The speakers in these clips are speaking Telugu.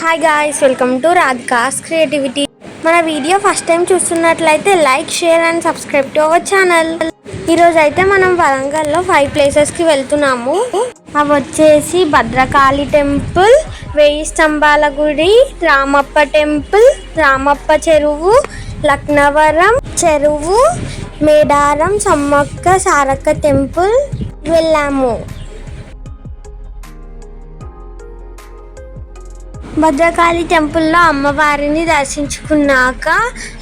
Hi guys, welcome to Radhika's creativity. మన వీడియో ఫస్ట్ టైం చూస్తున్నట్లయితే like, share and subscribe to our channel. ఈరోజు అయితే మనం వరంగల్లో 5 ప్లేసెస్కి వెళ్తున్నాము. అవి వచ్చేసి భద్రకాళి టెంపుల్, 1000 స్తంభాల గుడి, రామప్ప టెంపుల్, రామప్ప చెరువు, లక్నవరం చెరువు, మేడారం సమ్మక్క సారక్క టెంపుల్ వెళ్ళాము. భద్రకాళి టెంపుల్లో అమ్మవారిని దర్శించుకున్నాక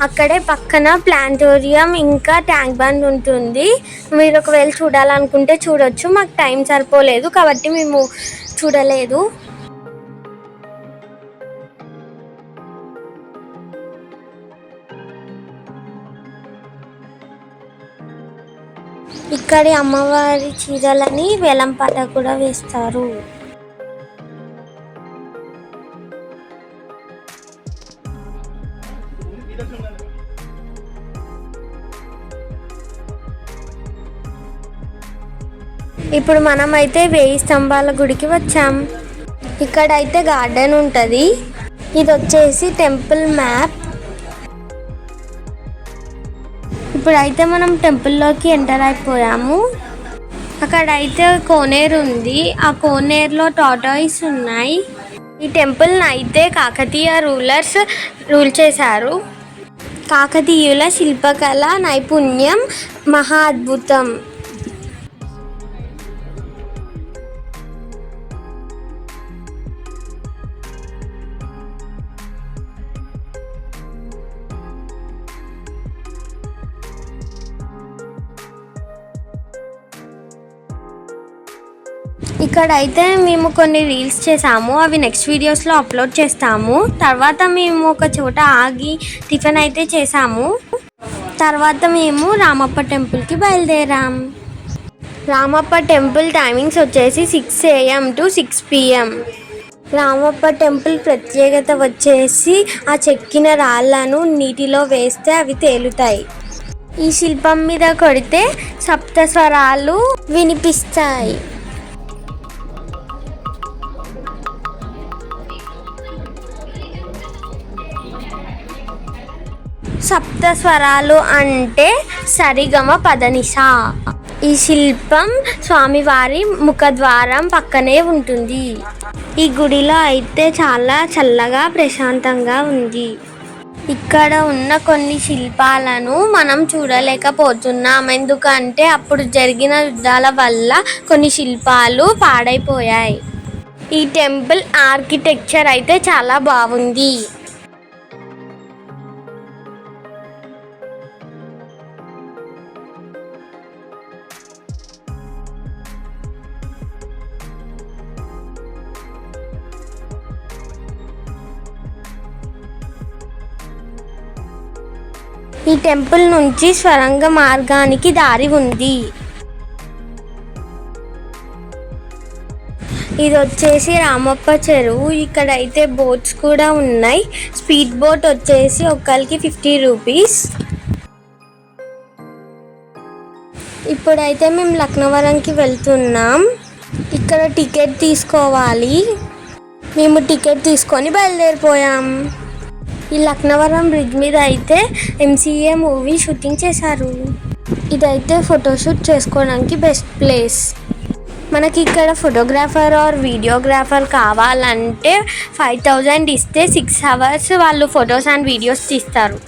అక్కడే పక్కన ప్లాంటోరియం ఇంకా ట్యాంక్ బండ్ ఉంటుంది. మీరు ఒకవేళ చూడాలనుకుంటే చూడొచ్చు. మాకు టైం సరిపోలేదు కాబట్టి మేము చూడలేదు. ఇక్కడి అమ్మవారి చీరలని వేలంపాట కూడా వేస్తారు. ఇప్పుడు మనమైతే 1000 స్తంభాల గుడికి వచ్చాం. ఇక్కడైతే గార్డెన్ ఉంటుంది. ఇది వచ్చేసి టెంపుల్ మ్యాప్. ఇప్పుడైతే మనం టెంపుల్లోకి ఎంటర్ అయిపోయాము. అక్కడైతే కోనేరు ఉంది. ఆ కోనేరులో టాటాయిస్ ఉన్నాయి. ఈ టెంపుల్ని అయితే కాకతీయ రూలర్స్ రూల్ చేశారు. కాకతీయుల శిల్పకళ నైపుణ్యం మహా అద్భుతం. ఇక్కడైతే మేము కొన్ని రీల్స్ చేసాము. అవి నెక్స్ట్ వీడియోస్లో అప్లోడ్ చేస్తాము. తర్వాత మేము ఒక చోట ఆగి టిఫిన్ అయితే చేసాము. తర్వాత మేము రామప్ప టెంపుల్కి బయలుదేరాం. రామప్ప టెంపుల్ టైమింగ్స్ వచ్చేసి 6 AM to 6 PM. Ramappa temple ప్రత్యేకత వచ్చేసి ఆ చెక్కిన రాళ్లను నీటిలో వేస్తే అవి తేలుతాయి. ఈ శిల్పం మీద కొడితే సప్తస్వరాలు వినిపిస్తాయి. సప్తస్వరాలు అంటే సరిగమ పదనిస. ఈ శిల్పం స్వామివారి ముఖద్వారం పక్కనే ఉంటుంది. ఈ గుడిలో అయితే చాలా చల్లగా ప్రశాంతంగా ఉంది. ఇక్కడ ఉన్న కొన్ని శిల్పాలను మనం చూడలేకపోతున్నాం. ఎందుకంటే అప్పుడు జరిగిన యుద్ధాల వల్ల కొన్ని శిల్పాలు పాడైపోయాయి. ఈ టెంపుల్ ఆర్కిటెక్చర్ అయితే చాలా బాగుంది. ఈ టెంపుల్ నుంచి స్వరంగ మార్గానికి దారి ఉంది. ఇది వచ్చేసి రామప్ప చెరువు. ఇక్కడైతే బోట్స్ కూడా ఉన్నాయి. స్పీడ్ బోట్ వచ్చేసి ఒకరికి 50 రూపీస్. ఇప్పుడైతే మేము లక్నవరంకి వెళ్తున్నాం. ఇక్కడ టికెట్ తీసుకోవాలి. మేము టికెట్ తీసుకొని బయలుదేరిపోయాం. ఈ లక్నవరం బ్రిడ్జ్ మీద అయితే MCA మూవీ షూటింగ్ చేశారు. ఇదైతే ఫోటోషూట్ చేసుకోవడానికి బెస్ట్ ప్లేస్. మనకి ఇక్కడ ఫోటోగ్రాఫర్ ఆర్ వీడియోగ్రాఫర్ కావాలంటే 5000 ఇస్తే 6 hours వాళ్ళు ఫొటోస్ అండ్ వీడియోస్ తీస్తారు.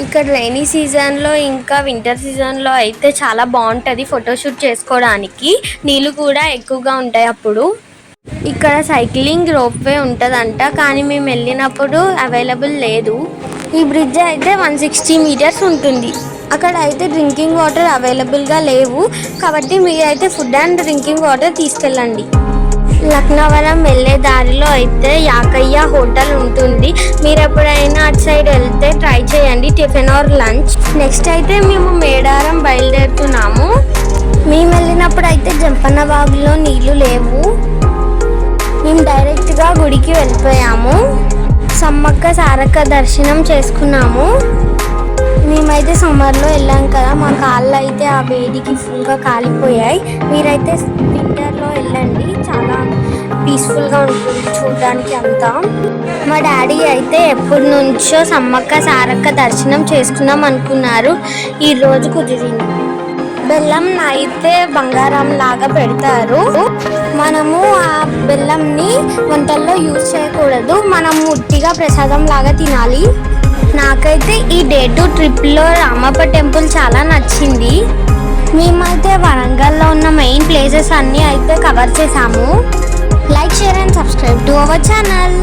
ఇక్కడ రైనీ సీజన్లో ఇంకా వింటర్ సీజన్లో అయితే చాలా బాగుంటుంది ఫోటోషూట్ చేసుకోవడానికి. నీళ్ళు కూడా ఎక్కువగా ఉంటాయి అప్పుడు. ఇక్కడ సైక్లింగ్ రోప్వే ఉంటుందంట, కానీ మేము వెళ్ళినప్పుడు అవైలబుల్ లేదు. ఈ బ్రిడ్జ్ అయితే 160 meters ఉంటుంది. అక్కడ అయితే డ్రింకింగ్ వాటర్ అవైలబుల్గా లేవు కాబట్టి మీరైతే ఫుడ్ అండ్ డ్రింకింగ్ వాటర్ తీసుకెళ్ళండి. లక్నవరం వెళ్ళే దారిలో అయితే యాకయ్య హోటల్ ఉంటుంది. మీరు ఎప్పుడైనా అటు సైడ్ వెళ్తే ట్రై చేయండి, టిఫిన్ ఆర్ లంచ్. నెక్స్ట్ అయితే మేము మేడారం బయలుదేరుతున్నాము. మేము వెళ్ళినప్పుడు అయితే జంపన్న బావిలో నీళ్లు లేవు. మేము డైరెక్ట్గా గుడికి వెళ్ళిపోయాము. సమ్మక్క సారక్క దర్శనం చేసుకున్నాము. మేమైతే సమ్మర్లో వెళ్ళాం కదా, మా కాళ్ళు అయితే ఆ వేడికి ఫుల్గా కాలిపోయాయి. మీరైతే వింటర్లో వెళ్ళండి, చాలా పీస్ఫుల్గా ఉంటుంది చూడడానికి అంతా. మా డాడీ అయితే ఎప్పటి నుంచో సమ్మక్క సారక్క దర్శనం చేసుకుందాం అనుకున్నారు, ఈరోజు కుదిరింది. బెల్లం అయితే బంగారం లాగా పెడతారు. మనము ఆ బెల్లంని వంటల్లో యూజ్ చేయకూడదు, మనము ఉట్టిగా ప్రసాదం లాగా తినాలి. నాకైతే ఈ డే 2 ట్రిప్లో రామప్ప టెంపుల్ చాలా నచ్చింది. మేమైతే వరంగల్లో ఉన్న మెయిన్ ప్లేసెస్ అన్నీ అయితే కవర్ చేసాము. Like, share and subscribe to our channel.